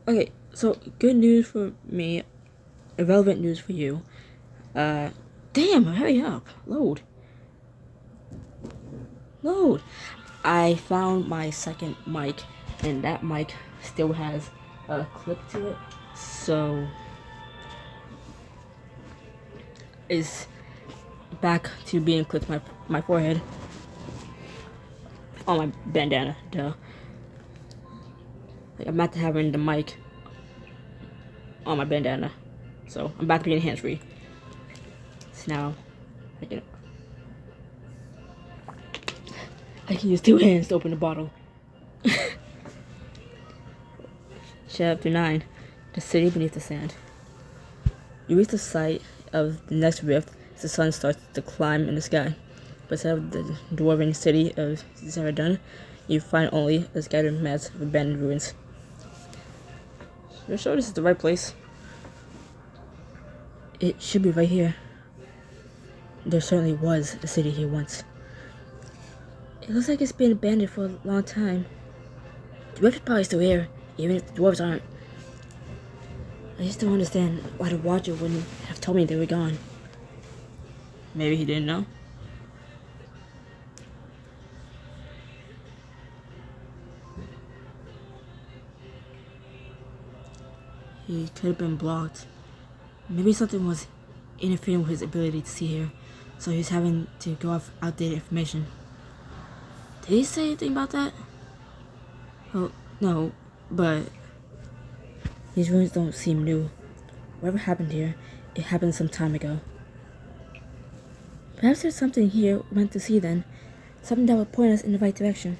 Okay, so good news for me, irrelevant news for you. Damn, hurry up. Load. I found my second mic, and that mic still has a clip to it, so it's back to being clipped to my forehead on my bandana, duh. Like, I'm back to having the mic on my bandana, so I'm back to being hands-free. So now, I can use two hands to open the bottle. Chapter 9, The City Beneath the Sand. You reach the site of the next rift as the sun starts to climb in the sky. But instead of the dwarven city of Zeradun, you find only a scattered mass of abandoned ruins. You're sure this is the right place? It should be right here. There certainly was a city here once. It looks like it's been abandoned for a long time. The rift is probably still here, even if the dwarves aren't. I just don't understand why the Watcher wouldn't have told me they were gone. Maybe he didn't know? He could have been blocked. Maybe something was interfering with his ability to see here, so he's having to go off outdated information. Did he say anything about that? Well, no, but these ruins don't seem new. Whatever happened here, it happened some time ago. Perhaps there's something here we meant to see then, something that would point us in the right direction.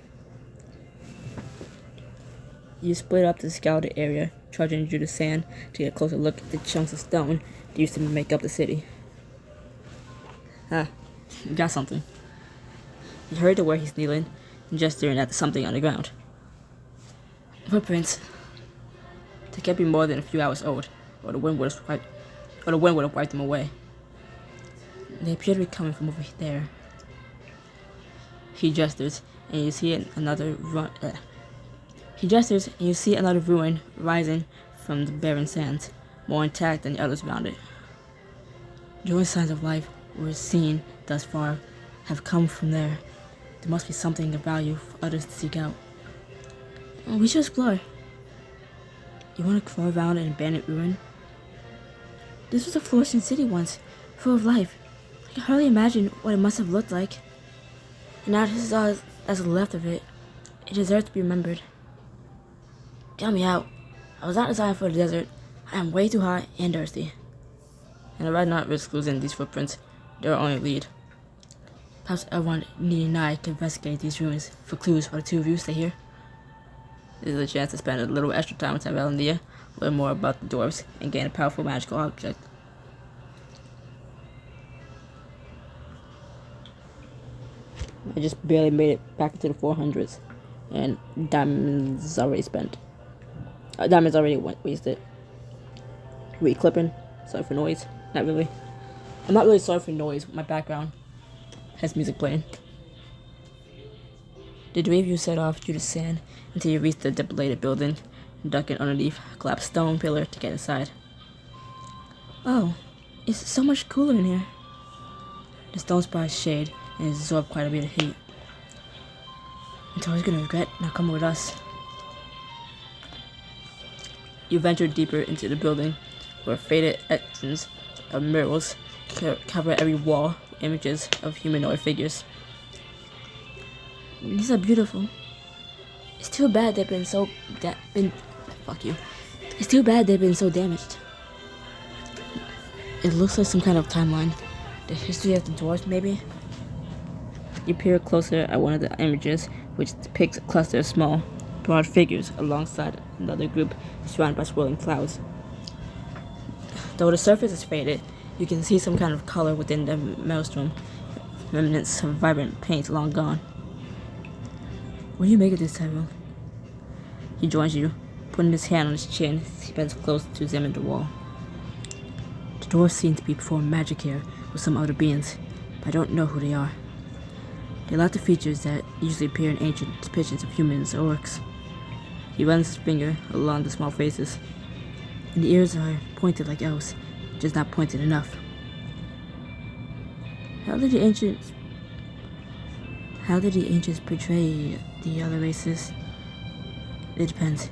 You split up the scouted area, trudging through the sand to get a closer look at the chunks of stone that used to make up the city. You got something. He hurried to where he's kneeling, gesturing at something on the ground. Footprints. They can't be more than a few hours old, or the wind would have wiped them away. They appear to be coming from over there. He gestures, and you see another ruin rising from the barren sands, more intact than the others around it. The only signs of life we've seen thus far have come from there. There must be something of value for others to seek out. We should explore. You want to crawl around an abandoned ruin? This was a flourishing city once, full of life. I can hardly imagine what it must have looked like. And now this is all that's left of it. It deserves to be remembered. Count me out. I was not designed for the desert. I am way too hot and thirsty. And I'd rather not risk losing these footprints. They're our only lead. Perhaps everyone needing Ch9 to investigate these ruins for clues while the two of you stay here. This is a chance to spend a little extra time with Valendia, learn more about the dwarves, and gain a powerful magical object. I just barely made it back into the 400s, and diamonds already spent. Diamonds already wasted. We clipping? Sorry for noise. Not really. I'm not really sorry for noise. My background has music playing. The three of you set off through the sand until you reach the dilapidated building, ducking underneath a collapsed stone pillar to get inside. Oh, it's so much cooler in here. The stones provide shade and absorb quite a bit of heat. And Tori's gonna regret not coming with us. You venture deeper into the building, where faded etchings of murals cover every wall with images of humanoid figures. These are beautiful. It's too bad they've been so It's too bad they've been so damaged. It looks like some kind of timeline. The history of the dwarves, maybe? You peer closer at one of the images, which depicts a cluster of small, broad figures alongside another group surrounded by swirling clouds. Though the surface is faded, you can see some kind of color within the maelstrom, remnants of vibrant paint long gone. What do you make of this, Tyrell? He joins you, putting his hand on his chin as he bends close to examine the wall. The dwarves seem to be performing magic here with some other beings, but I don't know who they are. They lack the features that usually appear in ancient depictions of humans or orcs. He runs his finger along the small faces. And the ears are pointed like elves, just not pointed enough. How did the ancients portray the other races? It depends.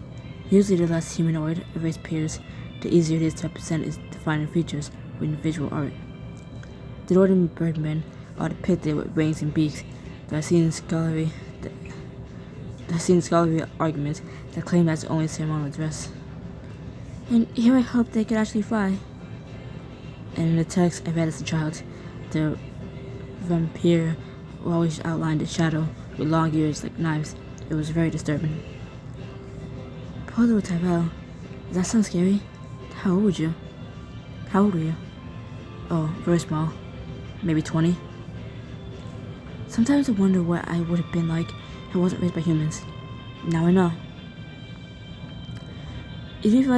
Usually the less humanoid a race appears, the easier it is to represent its defining features with visual art. The northern birdmen are depicted with wings and beaks. There are seen scholarly arguments that claim that's only ceremonial dress. And here I hope they could actually fly. And in the text I read as a child, the vampire always outlined a shadow with long ears like knives. It was very disturbing. Poor little Tyrell. Does that sound scary? How old were you? Oh, very small. Maybe 20. Sometimes I wonder what I would have been like if I wasn't raised by humans. Now I know. You didn't feel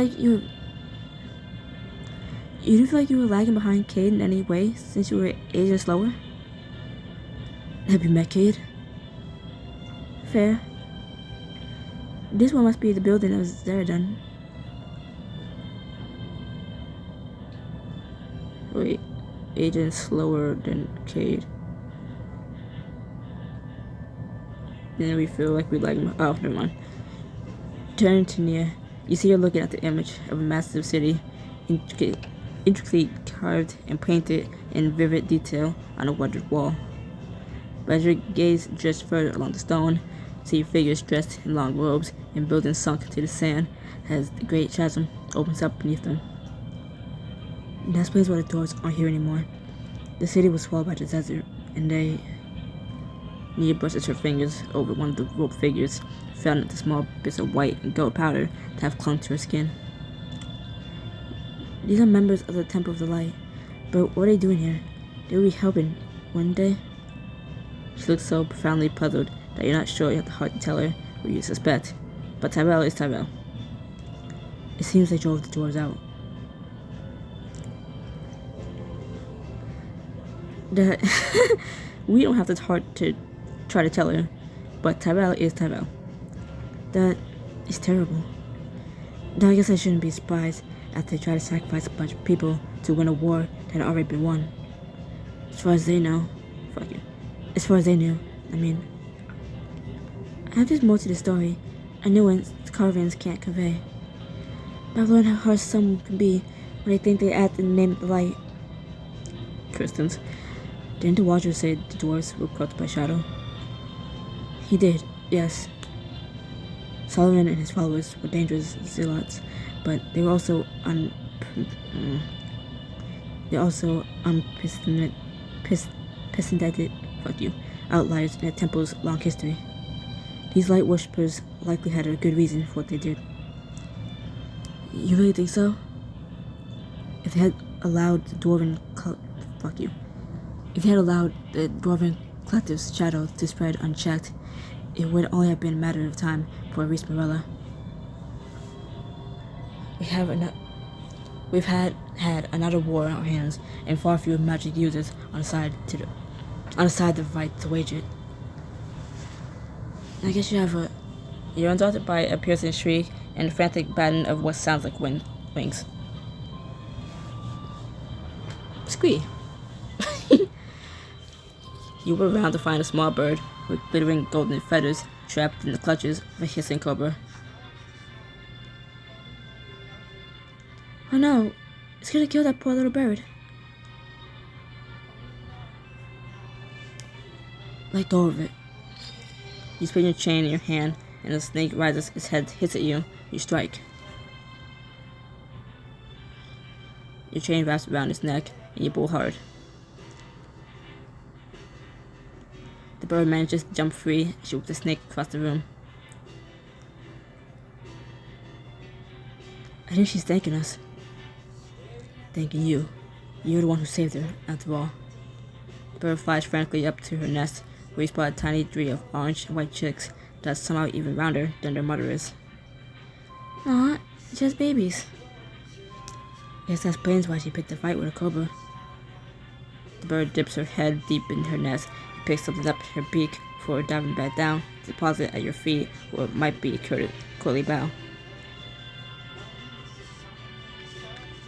like you were lagging behind Cade in any way since you were aging slower? Have you met Cade? Fair. This one must be the building of Zeradon. Wait, aging slower than Cade. Then we feel like we lagging. Oh, never mind. Turn to Nia. You see her looking at the image of a massive city, intricately carved and painted in vivid detail on a weathered wall. But as your gaze drifts further along the stone, see figures dressed in long robes and buildings sunk into the sand as the great chasm opens up beneath them. That explains why the dwarves aren't here anymore. The city was swallowed by the desert, and Nia brushes her fingers over one of the rope figures, found the small bits of white and gold powder that have clung to her skin. These are members of the Temple of the Light, but what are they doing here? They will be helping, wouldn't they? She looks so profoundly puzzled that you're not sure you have the heart to tell her what you suspect. But Tyrell is Tyrell. It seems they drove the dwarves out. We don't have the heart to try to tell her, but Tyrell is Tyrell. That is terrible. Though I guess I shouldn't be surprised after they try to sacrifice a bunch of people to win a war that had already been won. As far as they know, fuck you. As far as they knew, I mean. I have this more to the story, a nuance the carvings can't convey. But I've learned how harsh someone can be when they think they act in the name of the light. For instance, didn't the Watcher say the dwarves were corrupted by shadow? He did, yes. Solomon and his followers were dangerous zealots, but they were also unprecedented outliers in the temple's long history. These light worshippers likely had a good reason for what they did. You really think so? If they had allowed the dwarven collective's shadow to spread unchecked, it would only have been a matter of time before it reached Morella. We've had another war on our hands, and far fewer magic users on the side of the right to wage it. I guess you're interrupted by a piercing shriek and a frantic battering of what sounds like wings. Squee! You whip around to find a small bird with glittering golden feathers trapped in the clutches of a hissing cobra. Oh no, it's gonna kill that poor little bird. Let go of it. You spin your chain in your hand, and the snake rises its head, hits at you. You strike. Your chain wraps around its neck, and you pull hard. The bird manages to jump free and shoots the snake across the room. I think she's thanking us. Thanking you. You're the one who saved her, after all. The bird flies frantically up to her nest, where you spot a tiny tree of orange and white chicks that's somehow even rounder than their mother is. Aw, just babies. Guess that explains why she picked a fight with a cobra. The bird dips her head deep in her nest and picks something up in her beak before diving back down, deposit at your feet, or it might be a courtly bow.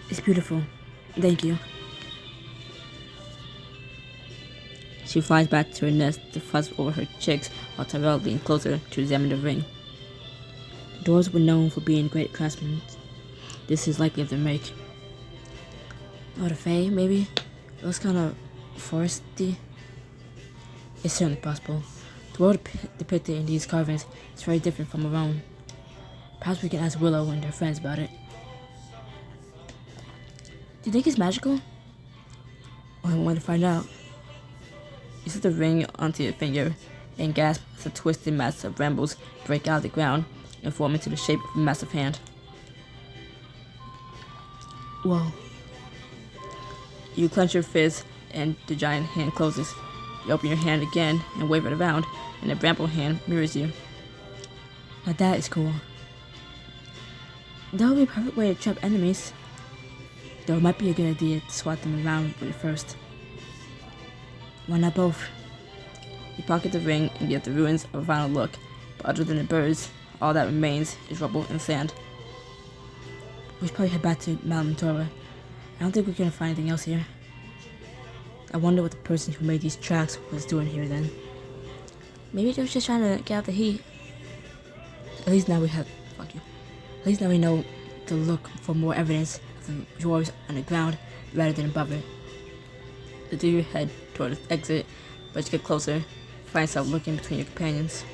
It's beautiful. Thank you. She flies back to her nest to fuss over her chicks while Tyrell leans closer to examine the ring. The dwarves were known for being great craftsmen. This is likely of their make. Oh, the Fae, maybe? It looks kind of foresty. It's certainly possible. The world depicted in these carvings is very different from our own. Perhaps we can ask Willow and her friends about it. Do you think it's magical? I want to find out. You slip the ring onto your finger and gasp as a twisted mass of brambles break out of the ground and form into the shape of a massive hand. Whoa. You clench your fist and the giant hand closes. You open your hand again and wave it around, and the bramble hand mirrors you. Now that is cool. That would be a perfect way to trap enemies. Though it might be a good idea to swat them around with it first. Why not both? You pocket the ring and get the ruins of a final look, but other than the birds, all that remains is rubble and sand. We should probably head back to Mount Torah. I don't think we're gonna find anything else here. I wonder what the person who made these tracks was doing here then. Maybe they were just trying to get out the heat. At least now we have... Fuck you. At least now we know to look for more evidence of the dwarves on the ground rather than above it. The two head toward the exit, but as you get closer, find yourself looking between your companions.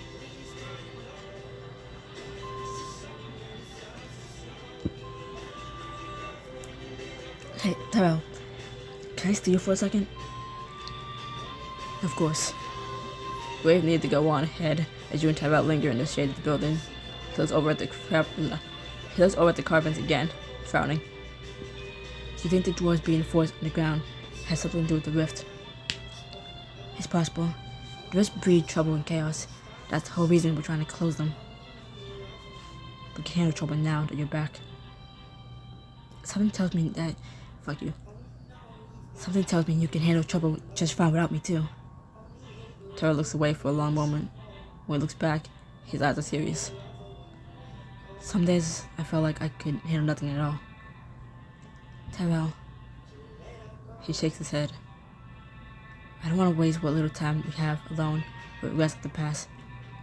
Hey, Tyrell, can I steal you for a second? Of course. Wave needed to go on ahead as you and Tyrell linger in the shade of the building. He looks over at the carvings again, frowning. Do you think the dwarves being forced underground has something to do with the rift? It's possible. The rifts breed trouble and chaos. That's the whole reason we're trying to close them. We can handle trouble now that you're back. Something tells me that... Fuck you. Something tells me you can handle trouble just fine without me too. Tyrell looks away for a long moment. When he looks back, his eyes are serious. Some days I felt like I could handle nothing at all. Tyrell. He shakes his head. I don't want to waste what little time we have alone with regrets of the past.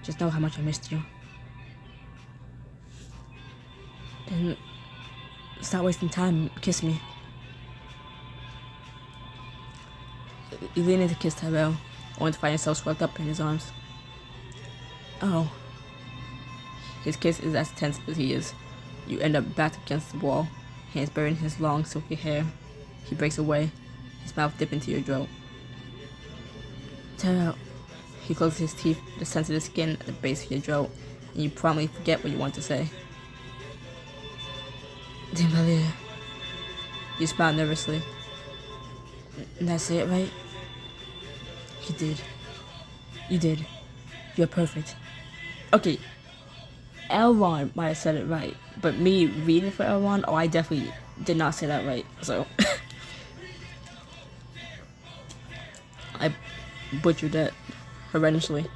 Just know how much I missed you. Then stop wasting time and kiss me. You lean in to kiss Tyrell, only to find yourself swept up in his arms. Oh. His kiss is as tense as he is. You end up backed against the wall, hands buried in his long, silky hair. He breaks away, his mouth dipping into your throat. Tyrell. He closes his teeth to the sensitive skin at the base of your throat, and you promptly forget what you want to say. Dimbalia. You smile nervously. Did I say it right? You did. You did. You're perfect. Okay. Elrond might have said it right, but me reading for Elrond, oh, I definitely did not say that right, so... I butchered that horrendously.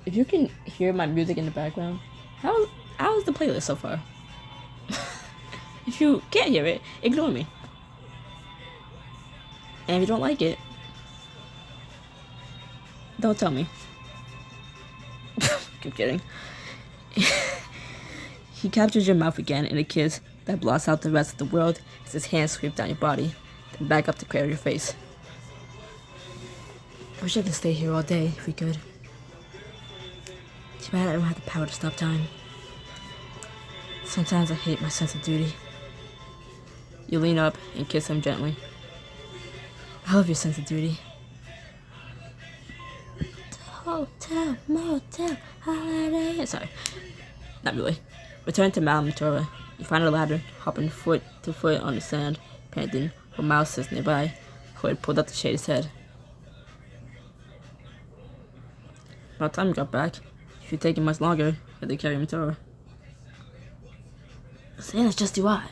If you can hear my music in the background, how's the playlist so far? If you can't hear it, ignore me. And if you don't like it, don't tell me. Keep kidding. He captures your mouth again in a kiss that blots out the rest of the world as his hands sweep down your body, then back up to clear your face. I wish I could stay here all day if we could. Too bad I don't have the power to stop time. Sometimes I hate my sense of duty. You lean up and kiss him gently. I love your sense of duty. Hotel, motel, holiday. Sorry, not really. Return to Mount Torah. You find a ladder, hopping foot to foot on the sand, panting, while Miles sits nearby, who had pulled up to shade his head. By the time you got back, it should take you much longer than to carry him to Torah. Santa's just too hot.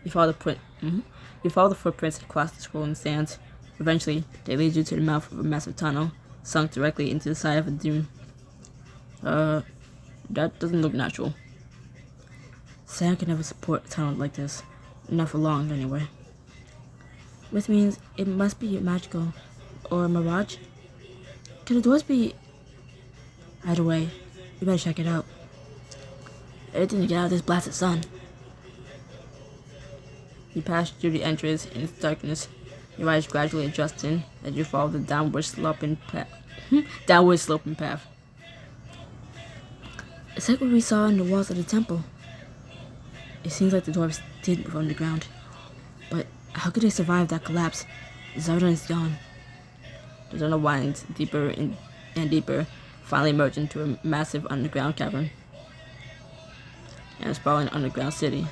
You follow the print. You follow the footprints across the scrolling sands. Eventually, they lead you to the mouth of a massive tunnel, sunk directly into the side of a dune. That doesn't look natural. Sand can never support a tunnel like this. Not for long, anyway. Which means it must be magical. Or a mirage? Could the doors be... Either way, we better check it out. Everything to get out of this blasted sun. You pass through the entrance in its darkness, your eyes gradually adjusting as you follow the downward sloping path. It's like what we saw on the walls of the temple. It seems like the dwarves did move underground. But how could they survive that collapse? Zardan is gone. The tunnel winds deeper and deeper, finally merging into a massive underground cavern and a sprawling underground city.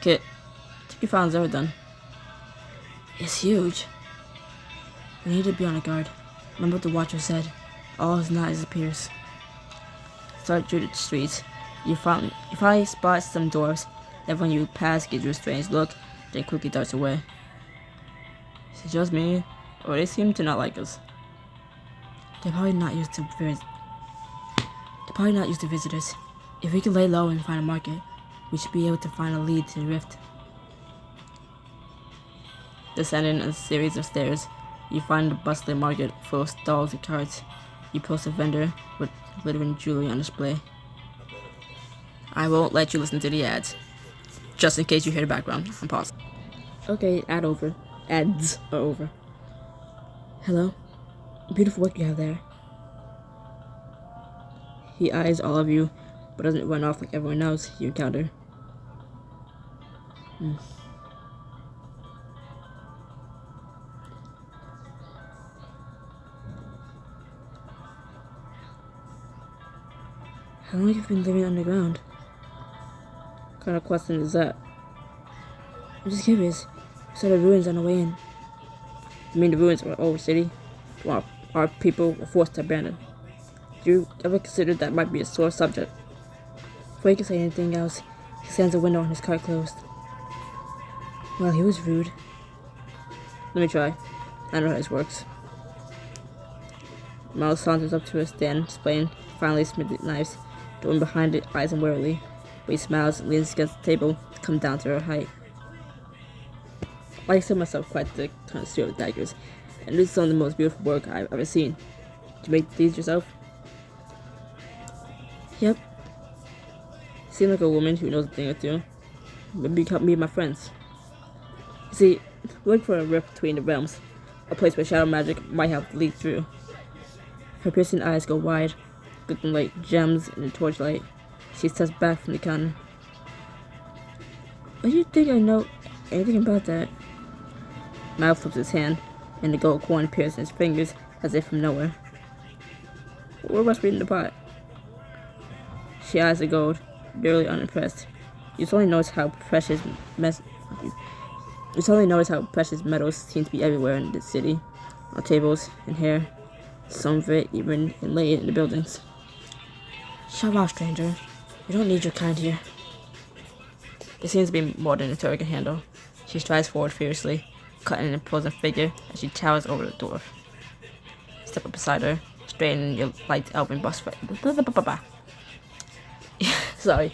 Kit, I think you found Zardan. It's huge. We need to be on the guard. Remember what the Watcher said. All is not as it appears. Start through the streets. You finally spot some dwarves. Everyone you pass gives you a strange look, then quickly darts away. Is it just me, or they seem to not like us? They're probably not used to visitors. If we can lay low and find a market, we should be able to find a lead to the rift. Descending a series of stairs, you find a bustling market full of stalls and carts. You post a vendor with glittering jewelry on display. I won't let you listen to the ads. Just in case you hear the background. I'm pausing. Okay, ads are over. Hello? Beautiful work you have there. He eyes all of you, but doesn't run off like everyone else you encounter. How long have you been living underground? What kind of question is that? I'm just curious. You saw the ruins on the way in. You mean the ruins of an old city? Our people were forced to abandon. Do you ever consider that might be a sore subject? Before he can say anything else, he slams the window on his car closed. Well, he was rude. Let me try. I know how this works. Miles saunters up to a stand, displaying finely smooth knives. The one behind it eyes him warily, but he smiles and leans against the table to come down to her height. I consider myself quite the connoisseur of daggers, and this is some of the most beautiful work I've ever seen. Did you make these yourself? Yep. You seem like a woman who knows a thing or two. Maybe you can meet my friends. You see, we're looking for a rift between the realms, a place where shadow magic might have leaked through. Her piercing eyes go wide, looking like gems in the torchlight. She steps back from the counter. Why do you think I know anything about that? Miles flips his hand, and the gold coin appears in his fingers as if from nowhere. What must be in the pot? She eyes the gold, barely unimpressed. You suddenly notice how precious metals seem to be everywhere in the city, on tables and here, some of it even inlaid in the buildings. Shut up, stranger. We don't need your kind here. There seems to be more than a turret can handle. She strides forward fiercely, cutting an imposing figure as she towers over the dwarf. Step up beside her, straightening your light elven bust fight. Sorry.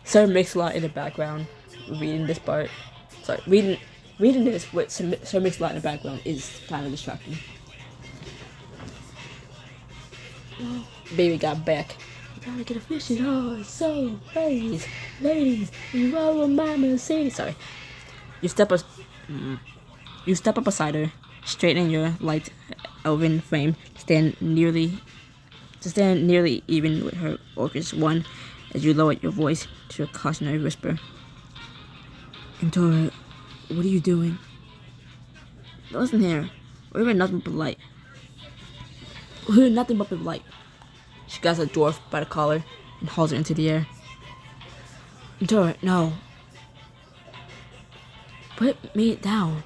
Sir Mix-a-Lot in the background, reading this part. Sorry, reading this with Sir Mix-a-Lot in the background is kind of distracting. Baby got back. Gotta get a fishing hole, so ladies, you all on my Mercedes. Sorry. You step up beside her, straightening your light elven frame, to stand nearly even with her orcish one, as you lower your voice to a cautionary whisper. Entora, what are you doing? Listen here, we're nothing but light. She grabs a dwarf by the collar and hauls her into the air. Entora, no. Put me down.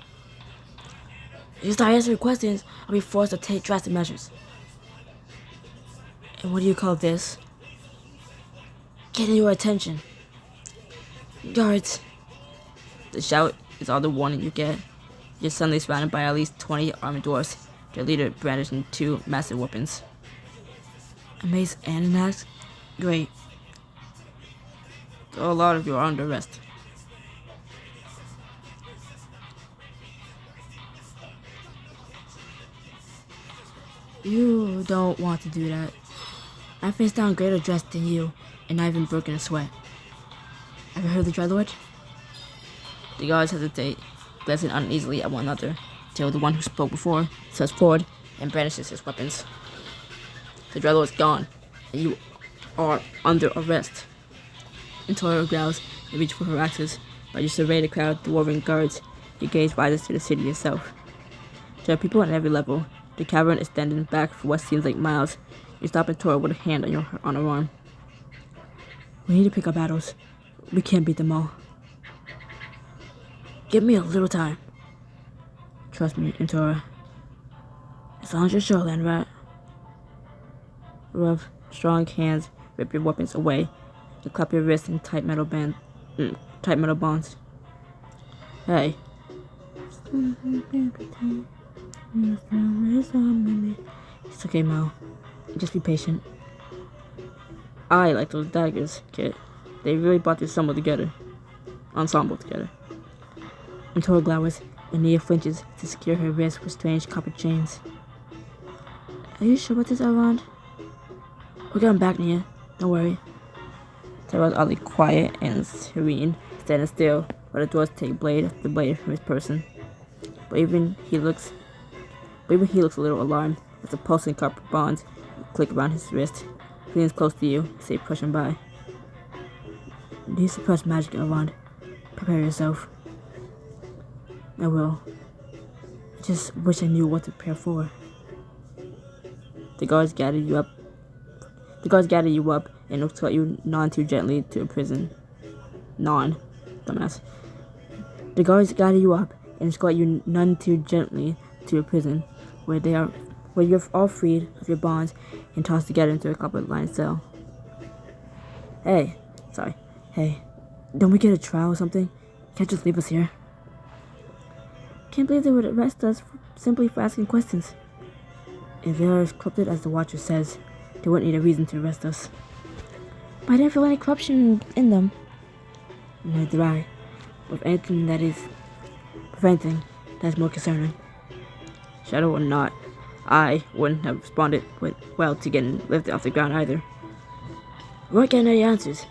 If you start answering questions, I'll be forced to take drastic measures. And what do you call this? Getting your attention. Guards! The shout is all the warning you get. You're suddenly surrounded by at least 20 armed dwarfs, their leader brandishing 2 massive weapons. A mace and an axe? Great. A lot of you are under arrest. You don't want to do that. I faced down greater dress than you, and I've been broken a sweat. Ever heard of the Dreadlord? The guards hesitate, glancing uneasily at one another, till the one who spoke before steps forward and brandishes his weapons. The Dreadlord is gone, and you are under arrest. Intora growls and reaches for her axes, but you survey the crowd of dwarven guards. Your gaze rises to the city itself. There are people at every level. The cavern is standing back for what seems like miles. You stop Intora with a hand on her arm. We need to pick our battles. We can't beat them all. Give me a little time. Trust me, Intora. As long as you're shoreland, right? Rough, strong hands rip your weapons away. You clap your wrists in tight metal bonds. Hey. It's okay, Mal. Just be patient. I like those daggers, kid. They really brought this ensemble together. Intora glowers, and Nia flinches to secure her wrists with strange copper chains. Are you sure about this, Elrond? We're going back, Nia. Don't worry. Tyrell's oddly quiet and serene, standing still while the dwarves take blade after blade from his person. But even he looks a little alarmed as the pulsing copper bonds click around his wrist. He leans close to you, as they push him by. Do you suppress magic, Elrond? Prepare yourself. I will. I just wish I knew what to prepare for. The guards gather you up and escort you none too gently to a prison. Dumbass. The guards gather you up and escort you none too gently to a prison, where you're all freed of your bonds and tossed together into a copper-lined cell. Hey, don't we get a trial or something? Can't just leave us here. Can't believe they would arrest us simply for asking questions. If they are as corrupted as the Watcher says, they wouldn't need a reason to arrest us. But I didn't feel any corruption in them. Neither did I. With anything that's more concerning. Shadow or not, I wouldn't have responded well to getting lifted off the ground either. We weren't getting any answers.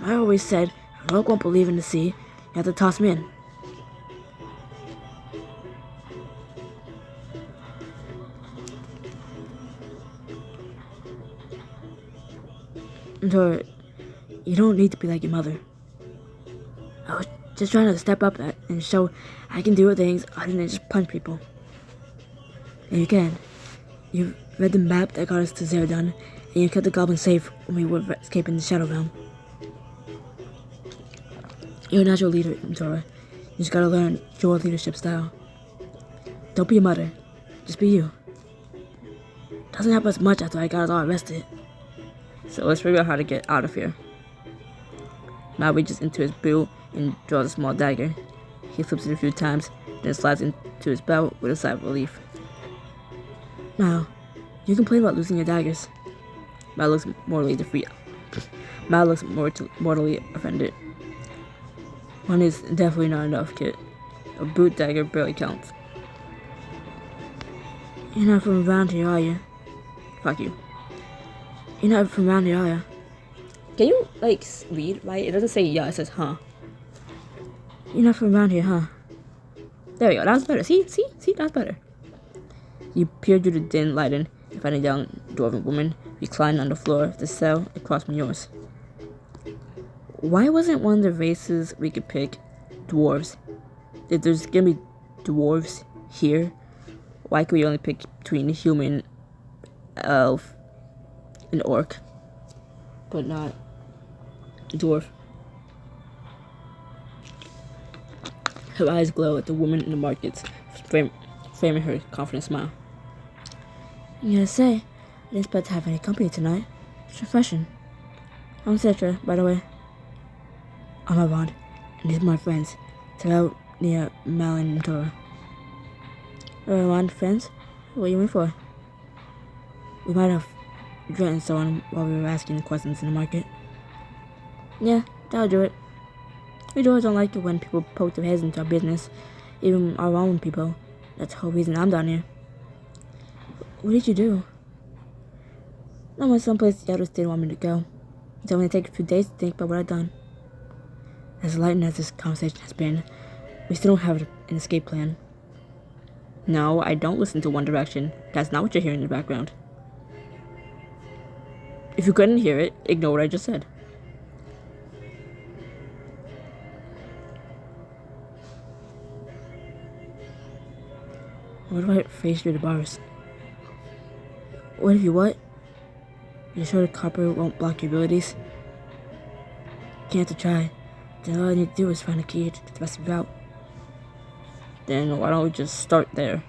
I always said, if a rogue won't believe in the sea, you have to toss me in. You don't need to be like your mother. I was just trying to step up and show I can do things other than just punch people. And you can. You read the map that got us to Zeradun, and you kept the goblins safe when we were escaping the Shadow Realm. You're a natural leader, Intora. You just gotta learn your leadership style. Don't be a mother. Just be you. Doesn't help us much after I got us all arrested. So let's figure out how to get out of here. Mal reaches into his boot and draws a small dagger. He flips it a few times, then slides into his belt with a sigh of relief. Mal, you complain about losing your daggers. Mal looks mortally offended. One is definitely not enough, kid. A boot dagger barely counts. You're not from around here, are you? Fuck you. You're not from around here, are you? Can you, read, right? It doesn't say yeah, it says huh. You're not from around here, huh? There we go, that was better. See, that was better. You peer through the dim lighting and find a young dwarven woman reclining on the floor of the cell across from yours. Why wasn't one of the races we could pick dwarves? If there's gonna be dwarves here, why could we only pick between human, elf, and orc, but not dwarf? Her eyes glow at the woman in the markets, framing her confident smile. You gotta say, I didn't expect to have any company tonight. It's refreshing. I'm Citra, by the way. I'm Elrond. and these are my friends. It's out near Malin and Tora. On, friends? What are you in for? We might have threatened someone while we were asking questions in the market. Yeah, that'll do it. We always don't like it when people poke their heads into our business, even our own people. That's the whole reason I'm down here. What did you do? I went someplace the others didn't want me to go. It's only take a few days to think about what I've done. As enlightened as this conversation has been, we still don't have an escape plan. No, I don't listen to One Direction. That's not what you're hearing in the background. If you couldn't hear it, ignore what I just said. What if I face you to the bars? What if you what? You're sure the copper won't block your abilities? Can't have to try. Then all I need to do is find a key to get the rest of you out. Then why don't we just start there?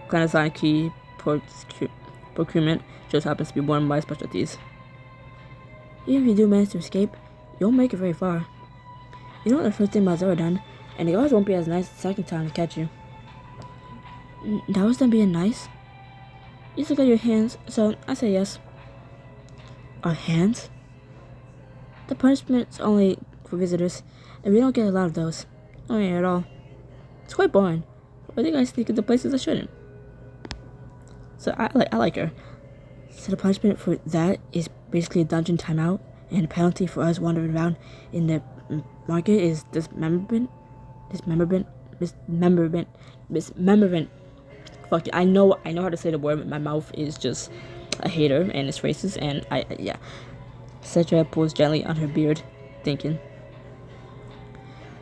Clandestine key procurement just happens to be one of my specialties. Even if you do manage to escape, you won't make it very far. You know what the first thing I've ever done, and the guards won't be as nice the second time to catch you. That was them being nice? You still got your hands, so I say yes. Our hands? The punishment's only for visitors, and we don't get a lot of those. Oh yeah, at all. It's quite boring. Why do you guys sneak into places I shouldn't? So I like her. So the punishment for that is basically a dungeon timeout, and the penalty for us wandering around in the market is dismemberment. Fuck it, I know how to say the word, but my mouth is just a hater and it's racist, and yeah. Cetra pulls gently on her beard, thinking.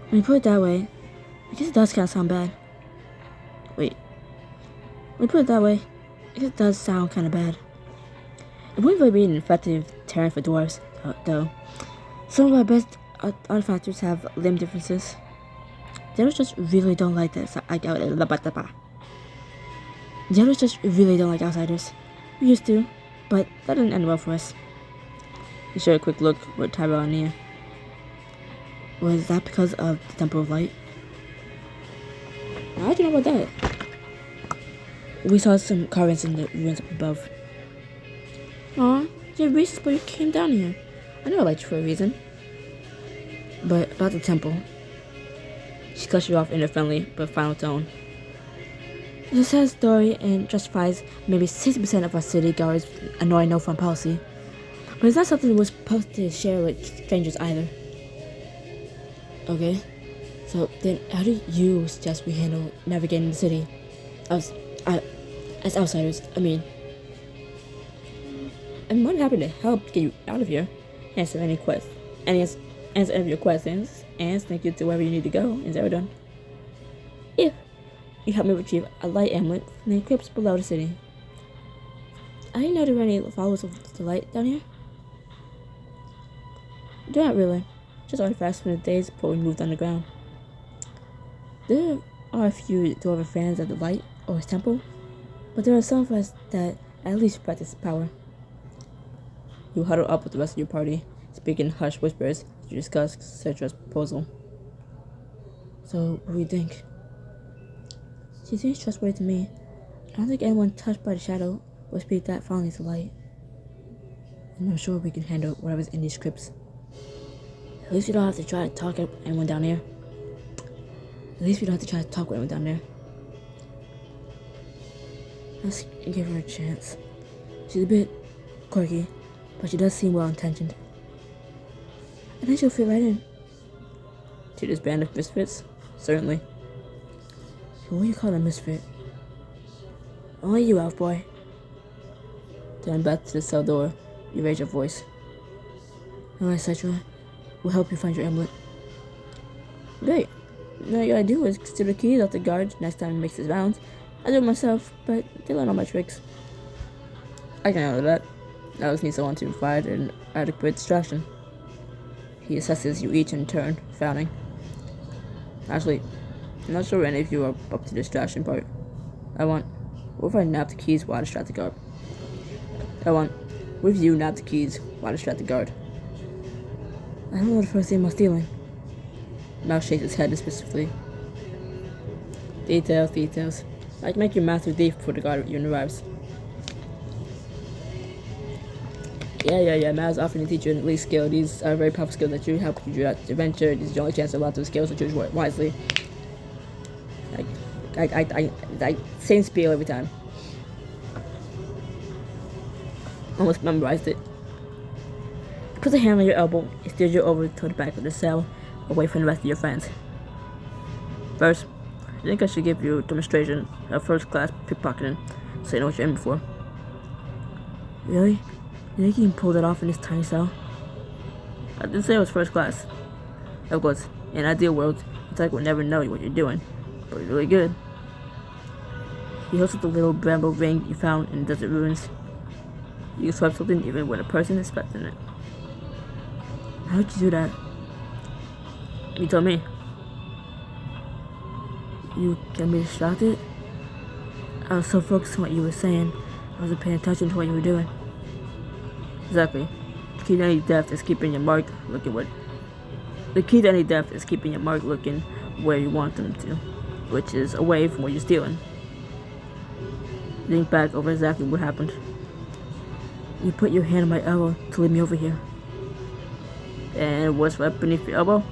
When you put it that way, I guess it does kind of sound bad. Wait. When you put it that way, I guess it does sound kind of bad. It wouldn't really be an effective deterrent for dwarves, though. Some of our best artifactors have limb differences. The others just really don't like this. The others just really don't like outsiders. We used to, but that didn't end well for us. He shared a quick look with Tyrell and Nia. Was that because of the Temple of Light? How do you know about that? We saw some carvings in the ruins up above. Aw, you're racist, but you came down here. I know I liked you for a reason. But about the temple. She cuts you off in a friendly but final tone. It's a sad story and justifies maybe 60% of our city guards' annoying no-fun policy. But it's not something we're supposed to share with strangers either. Okay, so then how do you suggest we handle navigating the city? As outsiders, I'm more than happy to help get you out of here. Answer any questions, answer any of your questions, and sneak you to wherever you need to go in Zerodon. If you help me retrieve a light amulet from the crypts below the city. I didn't know there were any followers of the light down here. They're not really, just artifacts from the days before we moved underground. There are a few dwarven fans of the light or his temple, but there are some of us that at least practice power. You huddle up with the rest of your party, speaking hushed whispers as you discuss Cetra's proposal. So, what do you think? She seems trustworthy to me. I don't think anyone touched by the shadow will speak that fondly to light. And I'm sure we can handle whatever's in these scripts. At least we don't have to try to talk anyone down here. Let's give her a chance. She's a bit quirky, but she does seem well-intentioned. I think she'll fit right in. To this band of misfits? Certainly. What do you call a misfit? Only you, elf boy. Turn back to the cell door. You raise your voice. Alright, Cetra. We'll help you find your amulet. Great. Now all you gotta do is steal the keys off the guard next time he makes his rounds. I do it myself, but they learn all my tricks. I can handle that. I just need someone to provide an adequate distraction. He assesses you each in turn, frowning. Actually, I'm not sure any of you are up to the distraction part. What if I nab the keys while I distract the guard? What if you nab the keys while I distract the guard? I don't know the first thing about stealing. Mal shakes his head specifically. Details. I can make your master thief before the guard even arrives. Yeah. Mal's offering to teach you an elite skill. These are very powerful skills that you help you throughout the adventure. This is your only chance to lots of skills, so choose wisely. I same spiel every time. Almost memorized it. Put a hand on your elbow and steers you over to the back of the cell, away from the rest of your friends. First, I think I should give you a demonstration of first-class pickpocketing, so you know what you're in for. Really? You think you can pull that off in this tiny cell? I didn't say it was first class. Of course, in an ideal world, Attack would never know what you're doing, but it's really good. He holds up the little bamboo ring you found in the desert ruins. You can swipe something even when a person is expecting it. How did you do that? You told me. You can be distracted? I was so focused on what you were saying, I wasn't paying attention to what you were doing. Exactly. The key to any depth is keeping your mark looking where you want them to, which is away from what you're stealing. Think back over exactly what happened. You put your hand on my elbow to lead me over here. And what's right beneath your elbow?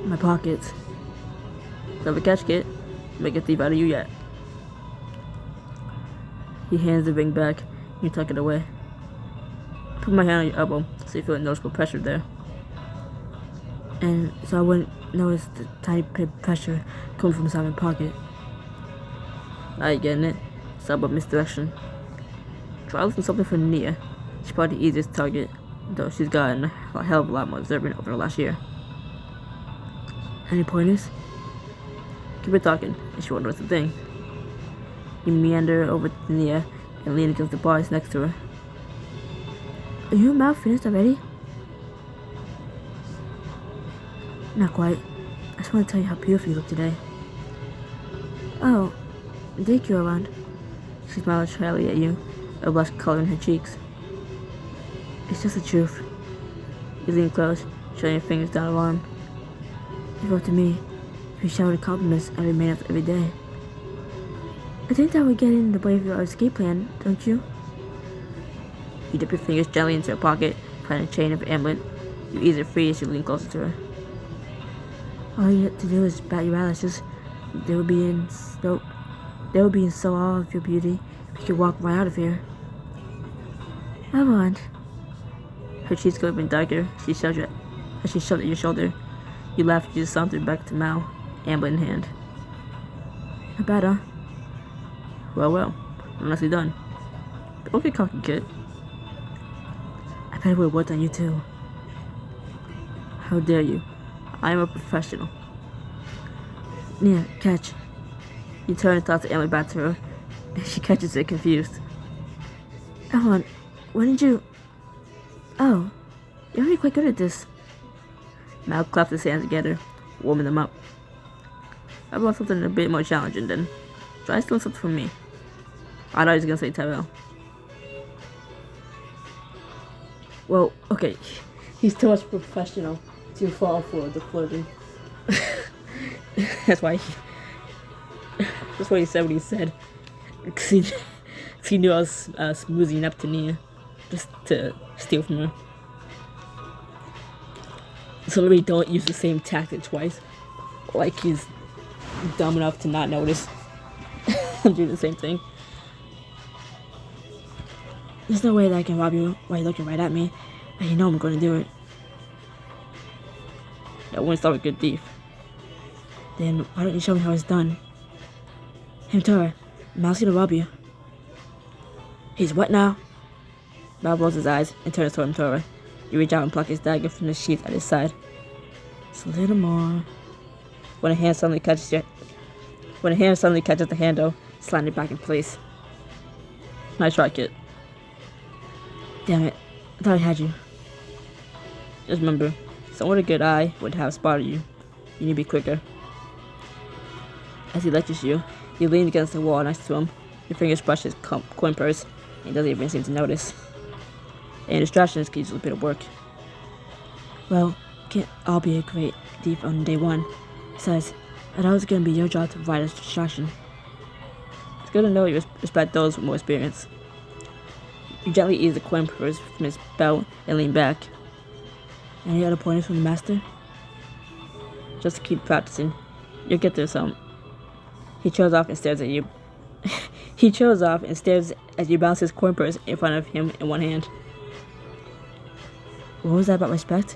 My pockets. Never catch, kid. Make a thief out of you yet. He hands the ring back, and you tuck it away. Put my hand on your elbow so you feel a noticeable pressure there. And so I wouldn't notice the tiny bit of pressure coming from inside my pocket. Now you getting it? It's all about misdirection. Try looking something for Nia. She's probably the easiest target, though she's gotten a hell of a lot more observant over the last year. Any pointers? Keep it talking, and she won't notice a thing. You meander over to Nia and lean against the bars next to her. Are you about finished already? Not quite. I just want to tell you how beautiful you look today. Oh, thank you, Armand. She smiled shyly at you, a blush color in her cheeks. It's just the truth. You lean close, showing your fingers down her arm. You wrote to me. You showered compliments every minute of every day. I think that would get in the way of your escape plan, don't you? You dip your fingers gently into her pocket, find a chain of amulet. You ease it free as you lean closer to her. All you have to do is bat your eyelashes. They would be in so awe of your beauty. You could walk right out of here. Come on. Her cheeks go even darker. She shoved at your shoulder. You laugh as you sauntered back to Mal, amulet in hand. Not bad, huh? Well, I'm nicely done. Don't get cocky, kid. I bet it would have worked on you too. How dare you? I am a professional. Nia, catch. You turn and toss the amulet back to her, and she catches it confused. Evelyn, when did you... Oh, you're already quite good at this. Mal claps his hands together, warming them up. I brought something a bit more challenging then. Try stealing something from me. I thought he was gonna say Tyrell. Well, okay, he's too much professional to fall for the flirting. That's why he said what he said. Cause he knew I was smoozing up to Nia just to steal from her. So maybe don't use the same tactic twice. Like he's dumb enough to not notice. I'm doing the same thing. There's no way that I can rob you while you're looking right at me, and you know I'm going to do it. That wouldn't start a good thief. Then why don't you show me how it's done? Hey, Tora, Mal's gonna rob you. He's what now? Mal rolls his eyes and turns toward Tora. You reach out and pluck his dagger from the sheath at his side. Just a little more. When a hand suddenly catches the handle, sliding it back in place. Nice try, kid. Damn it, I thought I had you. Just remember, someone with a good eye would have spotted you. You need to be quicker. As he lectures you, you lean against the wall next to him. Your fingers brush his coin purse, and he doesn't even seem to notice. And distractions can usually a bit of work. Well, Can't all be a great thief on day one. Besides, I thought it was gonna be your job to provide us distraction. It's good to know you respect those with more experience. You gently ease the coin purse from his belt and lean back. Any other pointers from the master? Just keep practicing. You'll get there some. He trails off and stares at you. He trails off and stares as you bounce his coin purse in front of him in one hand. What was that about respect?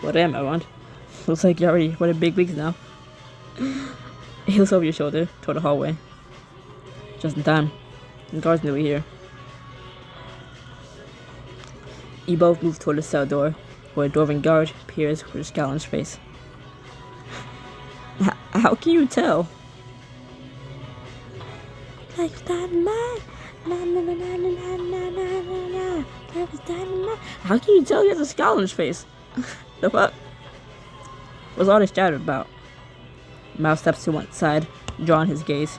What am I want? Looks like you're already running big leagues now. He looks over your shoulder toward the hallway. Just in time. The guard's nearly here. You both move toward the cell door, where a dwarven guard appears with a scowl on his face. How can you tell? Like dynamite. How can you tell he has a scowl on his face? The fuck? What's all this chatter about? Mal steps to one side, drawing his gaze.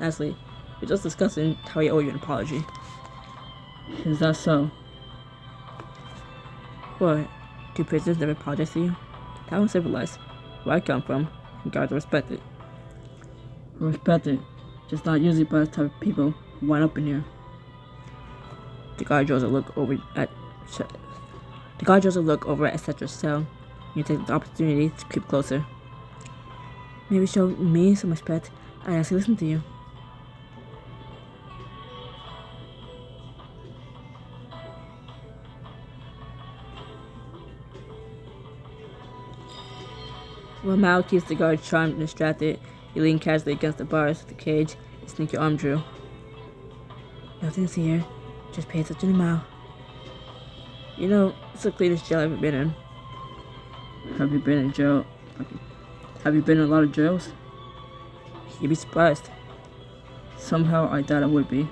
Honestly, we're just discussing how he owe you an apology. Is that so? What? Do prisoners never apologize to you? How uncivilized. Where I come from, guards are respected. Respected, just not usually by the type of people who wind up in here. The guard draws a look over at Cetra's cell. You take the opportunity to creep closer. Maybe show me some respect. I actually listen to you. While Mao keeps the guard charmed and distracted, you lean casually against the bars of the cage and sneak your arm through. Nothing's here. Just pay attention to Mao. You know, it's the cleanest jail I've ever been in. Have you been in jail? Have you been in a lot of jails? You'd be surprised. Somehow I thought I would be.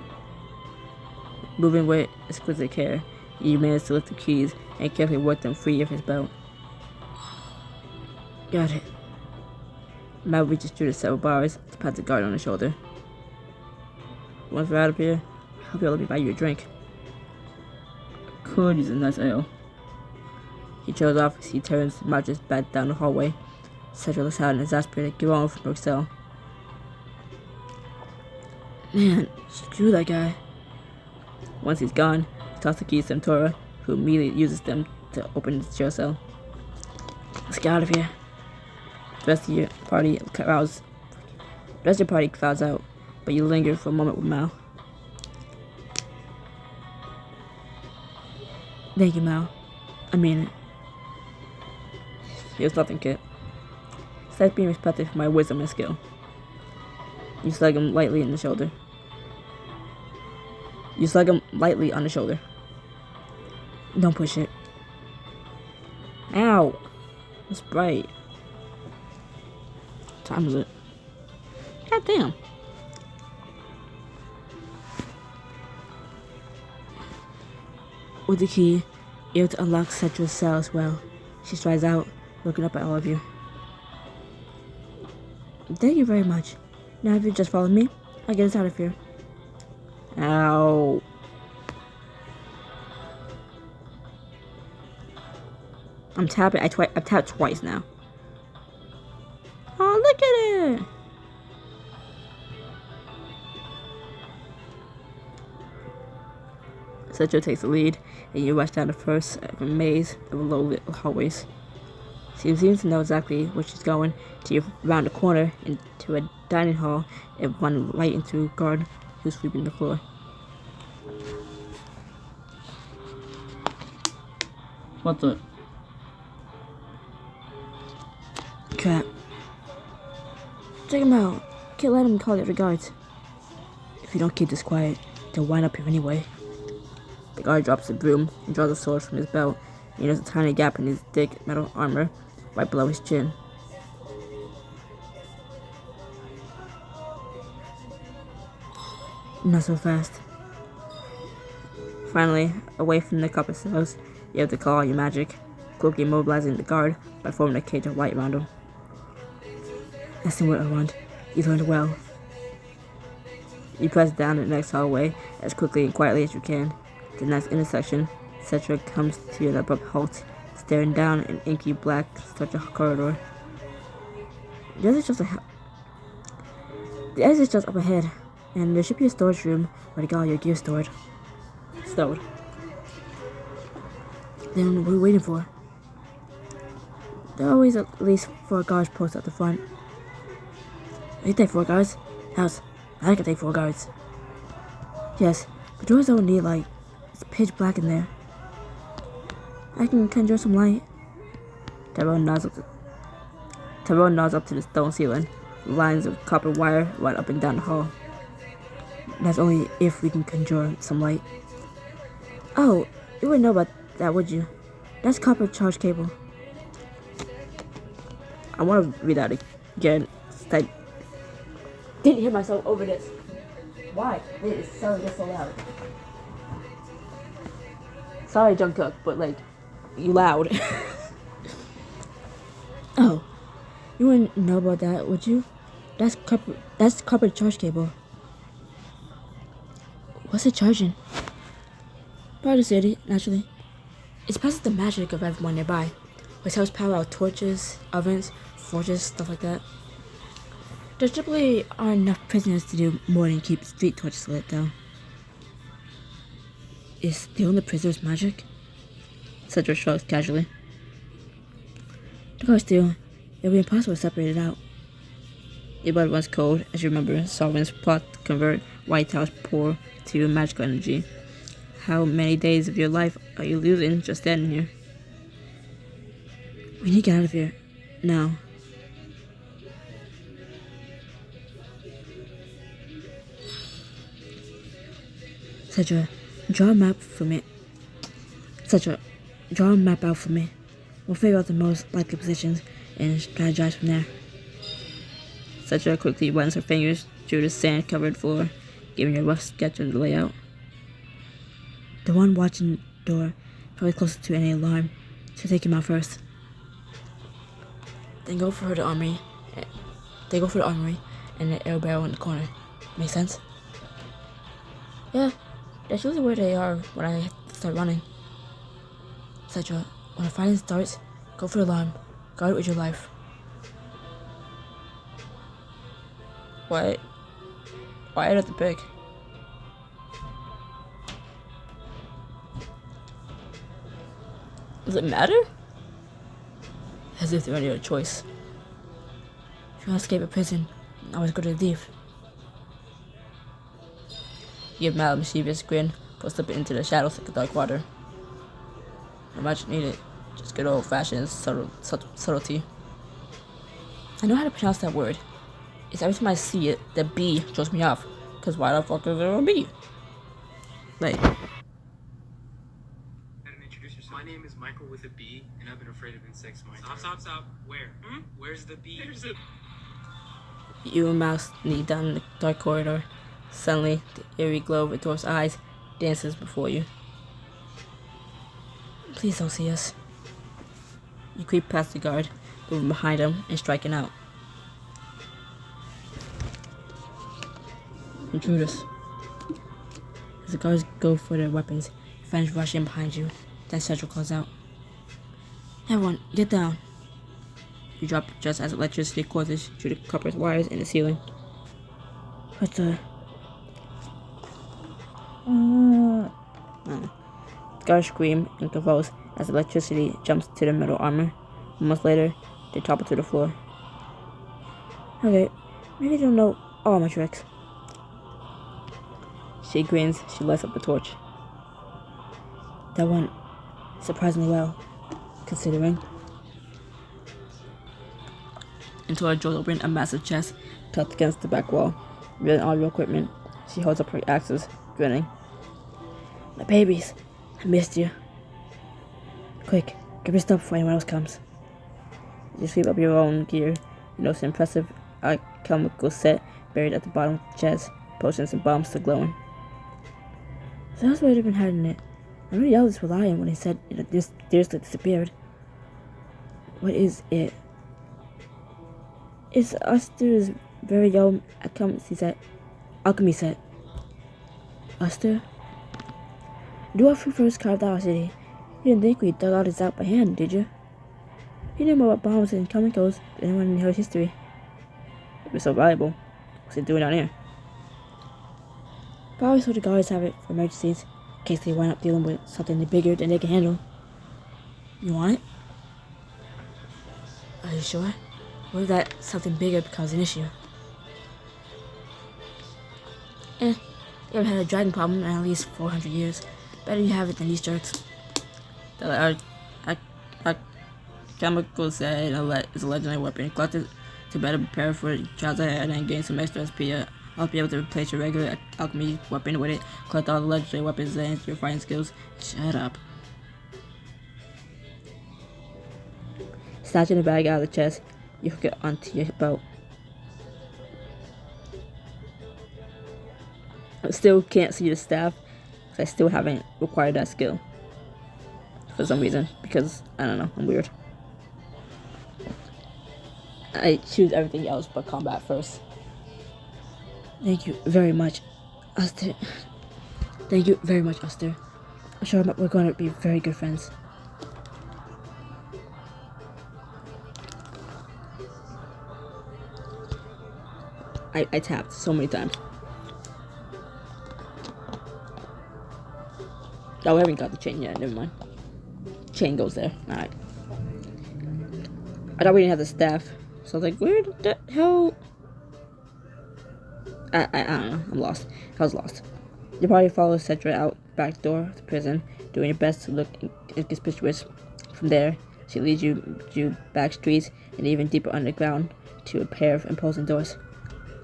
Moving with exquisite care, you managed to lift the keys and carefully work them free of his belt. Got it. Mal reaches through the several bars to pat the guard on the shoulder. Once we're out of here, I'll be able to buy you a drink. Could use a nice ale. He trails off as he turns and marches back down the hallway. Cetra looks out and exasperated, get on from Roxelle. Man, screw that guy. Once he's gone, he tosses the keys to Tora, who immediately uses them to open the jail cell. Let's get out of here. The rest of your party crowds out, but you linger for a moment with Mal. Thank you, Mal. I mean it. Here's nothing, kid. Besides being respected for my wisdom and skill. You slug him lightly on the shoulder. Don't push it. Ow! It's bright. What time is it? God damn. With the key, you're able to unlock Cetra's cell as well. She strides out, looking up at all of you. Thank you very much. Now if you just follow me, I'll get us out of here. Ow. I'm tapping. I've tapped twice now. Oh, look at it! Cetra takes the lead, and you rush down the first of a maze of low-lit hallways. She seems to know exactly where she's going till you're around the corner into a dining hall and run right into a guard who's sweeping the floor. What the? Crap. Check him out. Can't let him call the other guards. If you don't keep this quiet, they'll wind up here anyway. The guard drops the broom and draws a sword from his belt, and there's a tiny gap in his thick metal armor right below his chin. Not so fast. Finally, away from the copper cells, you have to call out your magic, quickly immobilizing the guard by forming a cage of light around him. That's what I want. You learned well. You press down the next hallway as quickly and quietly as you can. The next intersection, Cetra comes to an abrupt halt, staring down an inky black structure corridor. The exit is just up ahead, and there should be a storage room where you got all your gear stored. Stowed. Then what are we waiting for? There are always at least 4 guards posted at the front. You take 4 guards? House, I can take 4 guards. Yes, but doors don't need light. It's pitch black in there. I can conjure some light. Tyrone nods up to the stone ceiling. Lines of copper wire run up and down the hall. That's only if we can conjure some light. Oh, you wouldn't know about that, would you? That's copper charge cable. I want to read that again. I didn't hear myself over this. Why? It is so loud. Sorry, Jungkook, but like, you loud. Oh, you wouldn't know about that, would you? That's copper charge cable. What's it charging? Part of the city, naturally. It passes the magic of everyone nearby, which helps power out torches, ovens, forges, stuff like that. There typically aren't enough prisoners to do more than keep street torches lit, though. Is stealing the prisoners magic? Cedric shrugs casually. To go steal, it would be impossible to separate it out. Your blood runs cold as you remember Sovereign's plot to convert White House poor to magical energy. How many days of your life are you losing just standing here? We need to get out of here. Now. Cedra, draw a map for me. Cedra, draw a map out for me. We'll figure out the most likely positions and strategize from there. Cedra quickly runs her fingers through the sand-covered floor, giving a rough sketch of the layout. The one watching the door, probably closer to any alarm, should take him out first. Then go for the armory. And the air barrel in the corner. Make sense? Yeah, that's usually where they are when I start running. Etc. When the fighting starts, go for the alarm. Guard it with your life. What? Why did I have to pick? Does it matter? As if there were any other choice. If you want to escape a prison, always go to the thief. You give Mal a mischievous grin, but slip it into the shadows like the dark water. Not much needed, just good old-fashioned subtlety. I know how to pronounce that word. It's every time I see it, the B throws me off. Cause why the fuck is there a B? Like. My name is Michael with a B, and I've been afraid of insects my entire life. Stop. Where? Where's the B? There's a... You and Mouse sneak down the dark corridor. Suddenly, the eerie glow of Dwarf's eyes dances before you. Please don't see us. You creep past the guard, moving behind him and striking out. Intruders. As the guards go for their weapons, fans rush in behind you. Then Central calls out. Everyone, get down. You drop just as electricity courses through the copper wires in the ceiling. What's the... The guards scream and convulse as electricity jumps to the metal armor. Moments later, they topple to the floor. Okay, maybe they don't know all my tricks. She grins, she lights up the torch. That went surprisingly well, considering. Until her jaws open a massive chest tucked against the back wall. Revealing all your equipment, she holds up her axes, grinning. My babies, I missed you. Quick, grab your stuff before anyone else comes. You sweep up your own gear. You notice an impressive alchemical set buried at the bottom of the chest, potions and bombs still glowing. So that's where they've been hiding it. I knew the others were lying when they said it mysteriously disappeared. What is it? It's Uster's very own alchemy set. Uster? Dwarf first carved out our city. You didn't think we dug all this out by hand, did you? You knew more about bombs and chemicals than anyone in Hill's history. It was so valuable. What's it doing down here? Probably so the guards have it for emergencies, in case they wind up dealing with something bigger than they can handle. You want it? Are you sure? What if that something bigger becomes an issue? You haven't had a dragon problem in at least 400 years. Better you have it than these jerks. Our chemical set is a legendary weapon. Collect it to better prepare for trials ahead and gain some extra SP. I'll be able to replace your regular alchemy weapon with it. Collect all the legendary weapons and your fighting skills. Shut up. Snatching the bag out of the chest, you hook it onto your belt. I still can't see the staff, because I still haven't acquired that skill. For some reason, because, I don't know, I'm weird. I choose everything else but combat first. Thank you very much, Aster. Thank you very much, Aster. I'm sure we're going to be very good friends. I tapped so many times. Oh, we haven't got the chain yet, never mind. Chain goes there, alright. I thought we didn't have the staff, so I was like, where the hell? I don't know, I'm lost. I was lost. Your party follows Cedra out back door of the prison, doing your best to look inconspicuous. From there, she leads you back streets and even deeper underground to a pair of imposing doors.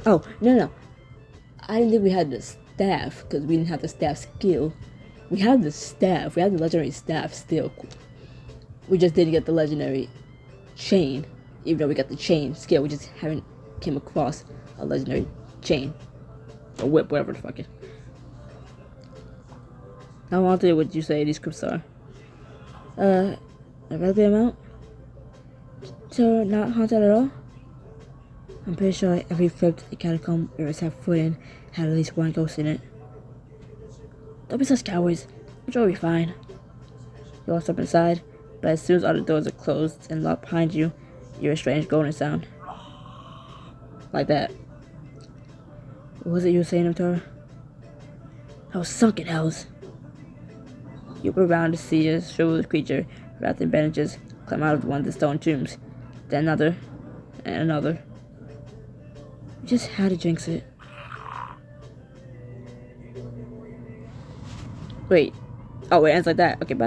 Oh, no. I didn't think we had the staff, because we didn't have the staff skill. We have the staff. We have the legendary staff still. We just didn't get the legendary chain. Even though we got the chain skill, we just haven't came across a legendary chain. Or whip, whatever the fuck it. How haunted would you say these crypts are? A relative amount? So, not haunted at all? I'm pretty sure every crypt and catacomb we ever set foot in had at least one ghost in it. Don't be such cowards. I'm sure we'll be fine. You all step inside, but as soon as all the doors are closed and locked behind you, you hear a strange groaning sound. Like that. What was it you were saying, Tara? Those sunken hells. You look around to see a shriveled creature wrapped in bandages climb out of one of the stone tombs. Then another, and another. You just had to jinx it. Wait. Oh, it ends like that. Okay, bye.